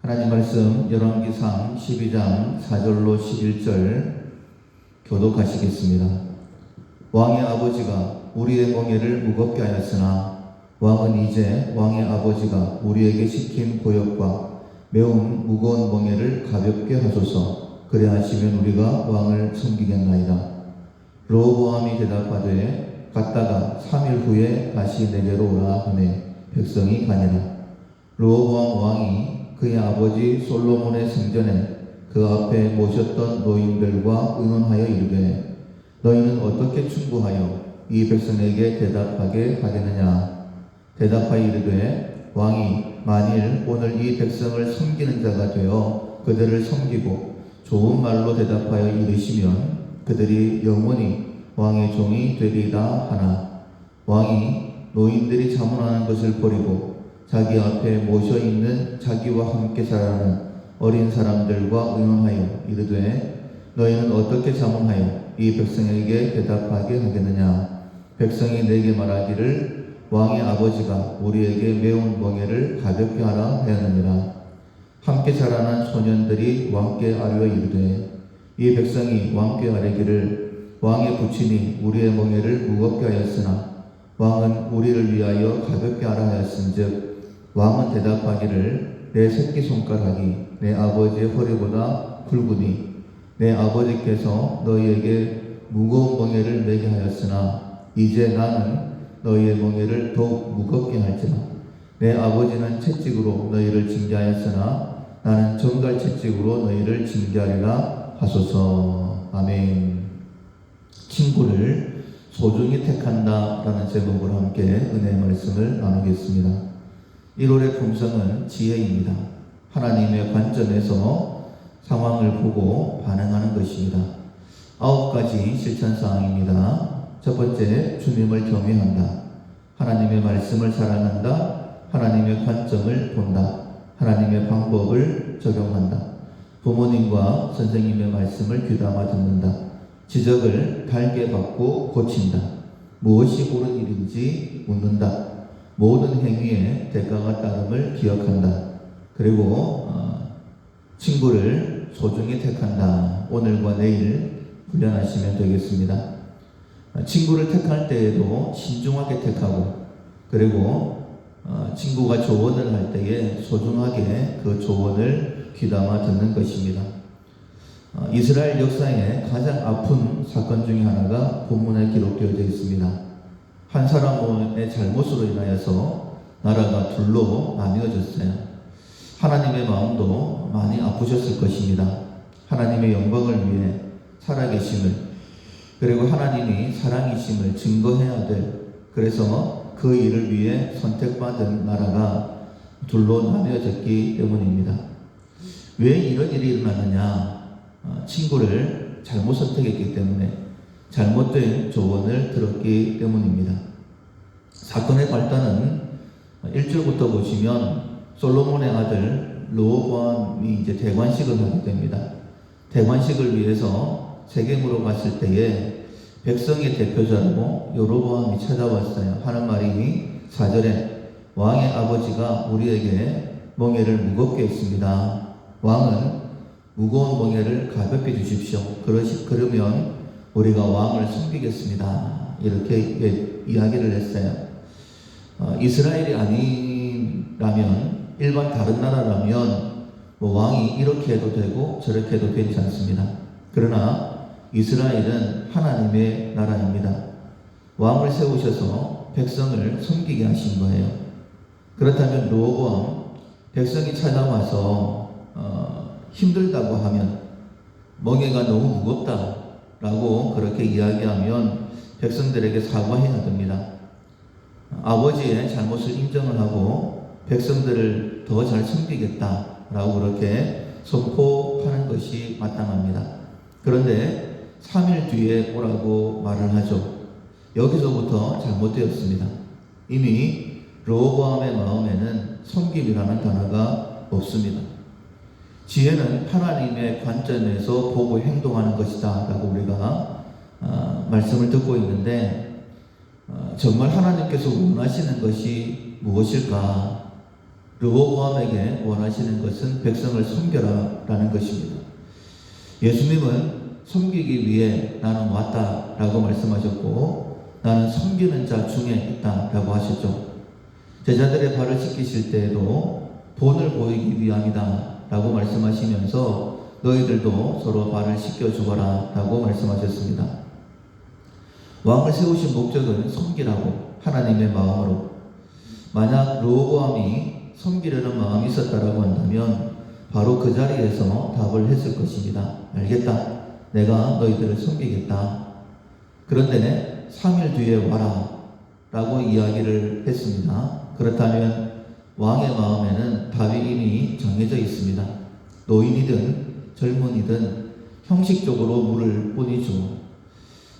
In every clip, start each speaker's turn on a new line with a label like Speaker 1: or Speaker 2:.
Speaker 1: 하나님 말씀 열왕기상 12장 4절로 11절 교독하시겠습니다. 왕의 아버지가 우리의 멍에를 무겁게 하였으나 왕은 이제 왕의 아버지가 우리에게 시킨 고역과 매우 무거운 멍에를 가볍게 하소서. 그래 하시면 우리가 왕을 섬기겠나이다. 르호보암이 대답하되 갔다가 3일 후에 다시 내게로 오라 하매 백성이 가니라. 르호보암 왕이 그의 아버지 솔로몬의 생전에 그 앞에 모셨던 노인들과 의논하여 이르되 너희는 어떻게 충고하여 이 백성에게 대답하게 하겠느냐. 대답하여 이르되 왕이 만일 오늘 이 백성을 섬기는 자가 되어 그들을 섬기고 좋은 말로 대답하여 이르시면 그들이 영원히 왕의 종이 되리이다 하나, 왕이 노인들이 자문하는 것을 버리고 자기 앞에 모셔 있는 자기와 함께 자라는 어린 사람들과 의논하여 이르되 너희는 어떻게 자문하여 이 백성에게 대답하게 하겠느냐. 백성이 내게 말하기를 왕의 아버지가 우리에게 매운 멍에를 가볍게 하라 하였느니라. 함께 자라난 소년들이 왕께 아뢰어 이르되 이 백성이 왕께 아뢰기를 왕의 부친이 우리의 멍에를 무겁게 하였으나 왕은 우리를 위하여 가볍게 하라 하였은즉 왕은 대답하기를 내 새끼손가락이 내 아버지의 허리보다 굵으니 내 아버지께서 너희에게 무거운 멍에를 매게 하였으나 이제 나는 너희의 멍에를 더욱 무겁게 할지라. 내 아버지는 채찍으로 너희를 징계하였으나 나는 정갈 채찍으로 너희를 징계하리라 하소서. 아멘. 친구를 소중히 택한다 라는 제목으로 함께 은혜의 말씀을 나누겠습니다. 1월의 품성은 지혜입니다. 하나님의 관점에서 상황을 보고 반응하는 것입니다. 9가지 실천사항입니다. 첫 번째, 주님을 경외한다. 하나님의 말씀을 사랑한다. 하나님의 관점을 본다. 하나님의 방법을 적용한다. 부모님과 선생님의 말씀을 귀담아 듣는다. 지적을 달게 받고 고친다. 무엇이 옳은 일인지 묻는다. 모든 행위에 대가가 따름을 기억한다. 그리고 친구를 소중히 택한다. 오늘과 내일 훈련하시면 되겠습니다. 친구를 택할 때에도 신중하게 택하고 그리고 친구가 조언을 할 때에 소중하게 그 조언을 귀담아 듣는 것입니다. 이스라엘 역사에 가장 아픈 사건 중에 하나가 본문에 기록되어 있습니다. 한 사람의 잘못으로 인하여서 나라가 둘로 나뉘어졌어요. 하나님의 마음도 많이 아프셨을 것입니다. 하나님의 영광을 위해 살아계심을 그리고 하나님이 사랑이심을 증거해야 될, 그래서 그 일을 위해 선택받은 나라가 둘로 나뉘어졌기 때문입니다. 왜 이런 일이 일어나느냐? 친구를 잘못 선택했기 때문에, 잘못된 조언을 들었기 때문입니다. 사건의 발단은 1절부터 보시면 솔로몬의 아들 르호보암이 이제 대관식을 하게 됩니다. 대관식을 위해서 세겜으로 갔을 때에 백성의 대표자로 여로보암이 찾아왔어요. 하는 말이 4절에 왕의 아버지가 우리에게 멍에를 무겁게 했습니다. 왕은 무거운 멍에를 가볍게 주십시오. 그러면 우리가 왕을 섬기겠습니다. 이렇게 이야기를 했어요. 이스라엘이 아니라면, 일반 다른 나라라면 왕이 이렇게 해도 되고 저렇게 해도 괜찮습니다. 그러나 이스라엘은 하나님의 나라입니다. 왕을 세우셔서 백성을 섬기게 하신 거예요. 그렇다면 르호보암, 백성이 찾아와서 힘들다고 하면, 멍에가 너무 무겁다 라고 그렇게 이야기하면 백성들에게 사과해야 됩니다. 아버지의 잘못을 인정을 하고 백성들을 더 잘 섬기겠다 라고 그렇게 선포하는 것이 마땅합니다. 그런데 3일 뒤에 오라고 말을 하죠. 여기서부터 잘못되었습니다. 이미 르호보암의 마음에는 섬김이라는 단어가 없습니다. 지혜는 하나님의 관점에서 보고 행동하는 것이다 라고 우리가 말씀을 듣고 있는데, 정말 하나님께서 원하시는 것이 무엇일까? 르호보암에게 원하시는 것은 백성을 섬겨라 라는 것입니다. 예수님은 섬기기 위해 나는 왔다라고 말씀하셨고 나는 섬기는 자 중에 있다라고 하셨죠. 제자들의 발을 씻기실 때에도 본을 보이기 위함이다 라고 말씀하시면서 너희들도 서로 발을 씻겨주거라 라고 말씀하셨습니다. 왕을 세우신 목적은 섬기라고 하나님의 마음으로. 만약 르호보암이 섬기려는 마음이 있었다라고 한다면 바로 그 자리에서 답을 했을 것입니다. 알겠다. 내가 너희들을 섬기겠다. 그런데 3일 뒤에 와라 라고 이야기를 했습니다. 그렇다면 왕의 마음에는 답이 이미 정해져 있습니다. 노인이든 젊은이든 형식적으로 물을 뿐이죠.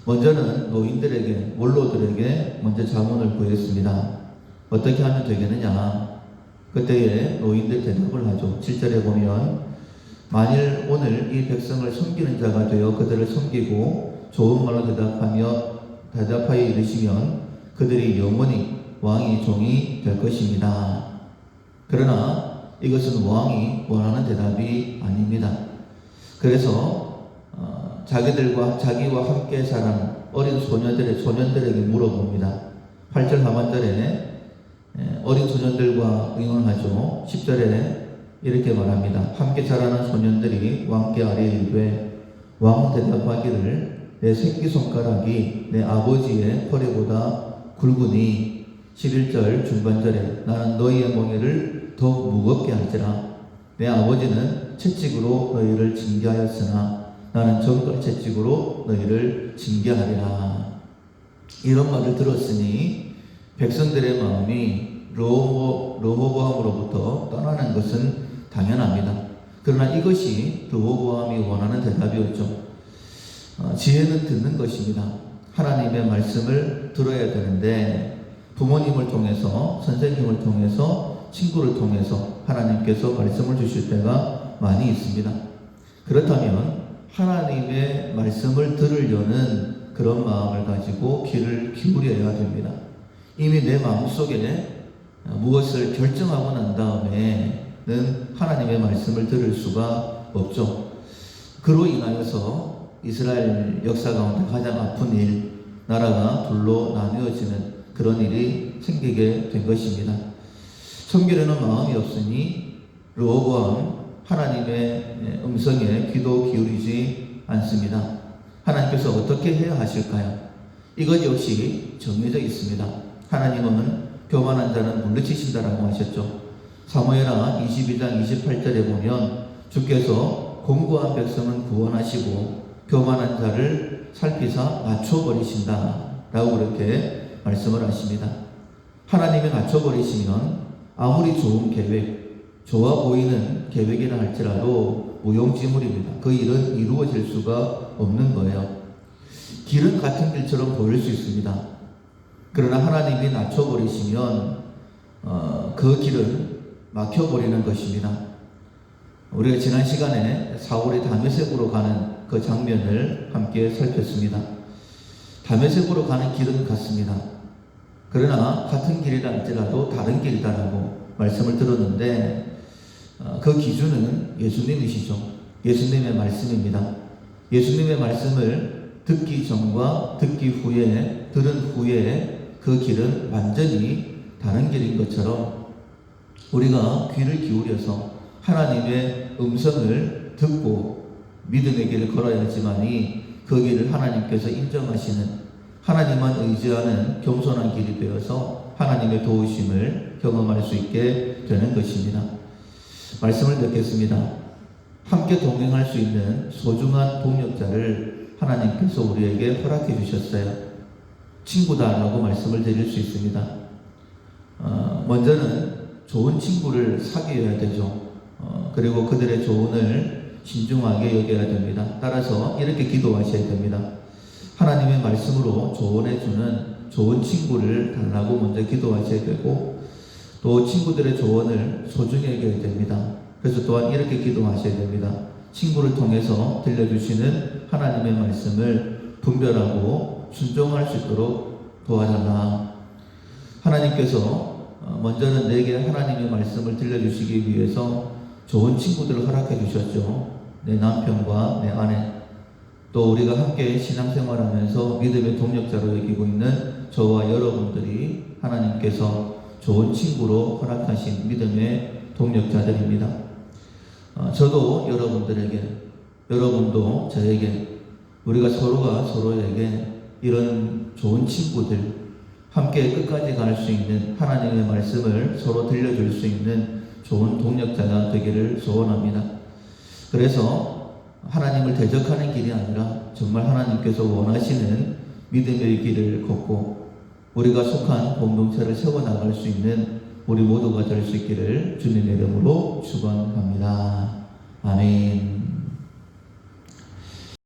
Speaker 1: 먼저는 노인들에게, 원로들에게 먼저 자문을 구했습니다. 어떻게 하면 되겠느냐? 그때에 노인들 대답을 하죠. 7절에 보면 만일 오늘 이 백성을 섬기는 자가 되어 그들을 섬기고 좋은 말로 대답하여 이르시면 그들이 영원히 왕의 종이 될 것입니다. 그러나 이것은 왕이 원하는 대답이 아닙니다. 그래서 자기와 함께 자란 어린 소년들에게 물어봅니다. 8절 하반절에 어린 소년들과 응언하죠. 10절에 이렇게 말합니다. 함께 자라는 소년들이 왕께 아뢰이르되 왕은 대답하기를 내 새끼손가락이 내 아버지의 허리보다 굵으니 11절 중반절에 나는 너희의 멍에를 더욱 무겁게 할지라 내 아버지는 채찍으로 너희를 징계하였으나 나는 정글 채찍으로 너희를 징계하리라. 이런 말을 들었으니 백성들의 마음이 르호보암으로부터 떠나는 것은 당연합니다. 그러나 이것이 르호보암이 원하는 대답이었죠. 지혜는 듣는 것입니다. 하나님의 말씀을 들어야 되는데 부모님을 통해서, 선생님을 통해서, 친구를 통해서 하나님께서 말씀을 주실 때가 많이 있습니다. 그렇다면 하나님의 말씀을 들으려는 그런 마음을 가지고 귀를 기울여야 됩니다. 이미 내 마음속에 무엇을 결정하고 난 다음에는 하나님의 말씀을 들을 수가 없죠. 그로 인하여서 이스라엘 역사 가운데 가장 아픈 일, 나라가 둘로 나뉘어지는 그런 일이 생기게 된 것입니다. 섬기려는 마음이 없으니 르호보암 하나님의 음성에 귀도 기울이지 않습니다. 하나님께서 어떻게 해야 하실까요? 이것 역시 정해져 있습니다. 하나님은 교만한 자는 물리치신다라고 하셨죠. 사무엘하 22장 28절에 보면 주께서 공고한 백성은 구원하시고 교만한 자를 살피사 낮춰버리신다 라고 그렇게 말씀을 하십니다. 하나님이 낮춰버리시면 아무리 좋은 계획, 좋아 보이는 계획이라 할지라도 무용지물입니다. 그 일은 이루어질 수가 없는 거예요. 길은 같은 길처럼 보일 수 있습니다. 그러나 하나님이 낮춰버리시면 그 길은 막혀버리는 것입니다. 우리가 지난 시간에 사울이 다메섹으로 가는 그 장면을 함께 살폈습니다. 다메섹으로 가는 길은 같습니다. 그러나 같은 길이라 할지라도 다른 길이다라고 말씀을 들었는데 그 기준은 예수님이시죠. 예수님의 말씀입니다. 예수님의 말씀을 듣기 전과 듣기 후에, 들은 후에 그 길은 완전히 다른 길인 것처럼 우리가 귀를 기울여서 하나님의 음성을 듣고 믿음의 길을 걸어야지만이 그 길을 하나님께서 인정하시는, 하나님만 의지하는 겸손한 길이 되어서 하나님의 도우심을 경험할 수 있게 되는 것입니다. 말씀을 듣겠습니다. 함께 동행할 수 있는 소중한 동역자를 하나님께서 우리에게 허락해 주셨어요. 친구다라고 말씀을 드릴 수 있습니다. 먼저는 좋은 친구를 사귀어야 되죠. 그리고 그들의 조언을 신중하게 여겨야 됩니다. 따라서 이렇게 기도하셔야 됩니다. 하나님의 말씀으로 조언해주는 좋은 친구를 달라고 먼저 기도하셔야 되고, 또 친구들의 조언을 소중히 여겨야 됩니다. 그래서 또한 이렇게 기도하셔야 됩니다. 친구를 통해서 들려주시는 하나님의 말씀을 분별하고 순종할 수 있도록 도와달라. 하나님께서 먼저는 내게 하나님의 말씀을 들려주시기 위해서 좋은 친구들을 허락해 주셨죠. 내 남편과 내 아내, 또 우리가 함께 신앙생활하면서 믿음의 동력자로 여기고 있는 저와 여러분들이 하나님께서 좋은 친구로 허락하신 믿음의 동력자들입니다. 저도 여러분들에게, 여러분도 저에게, 우리가 서로가 서로에게 이런 좋은 친구들, 함께 끝까지 갈 수 있는 하나님의 말씀을 서로 들려줄 수 있는 좋은 동력자가 되기를 소원합니다. 그래서 하나님을 대적하는 길이 아니라 정말 하나님께서 원하시는 믿음의 길을 걷고 우리가 속한 공동체를 세워나갈 수 있는 우리 모두가 될 수 있기를 주님의 이름으로 축원합니다. 아멘.